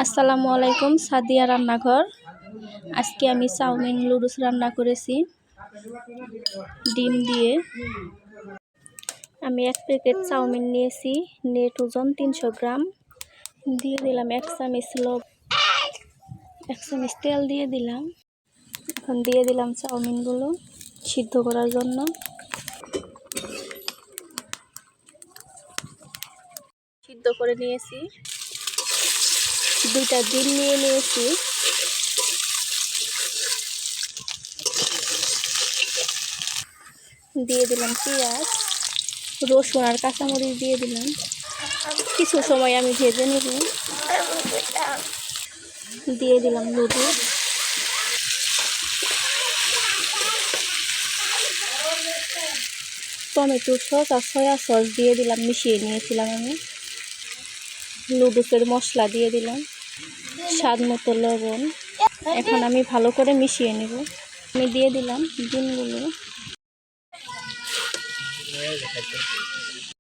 আসসালামু আলাইকুম, সাদিয়া রান্নাঘর। আজকে আমি চাউমিন নুডলস রান্না করেছি ডিম দিয়ে। আমি 1 প্যাকেট চাউমিন নিয়েছি, নেট ওজন 300 গ্রাম। দিয়ে দিলাম 1 চামচ লবণ, 1 চামচ তেল দিয়ে দিলাম। এখন দিয়ে দিলাম চাউমিনগুলো সিদ্ধ করার জন্য। সিদ্ধ করে নিয়েছি। 2টা ডিম নিয়ে নিয়েছি। দিয়ে দিলাম পেঁয়াজ, রসুন আর কাঁচামরিচ দিয়ে দিলাম। কিছু সময় আমি ভেজে নেব। দিয়ে দিলাম নুডলস, টমেটো সস আর সয়া সস দিয়ে দিলাম, মিশিয়ে নিয়েছিলাম আমি। নুডলসের মশলা দিয়ে দিলাম, স্বাদ মতো লবণ। এখন আমি ভালো করে মিশিয়ে নেব। আমি দিয়ে দিলাম ডিমগুলো।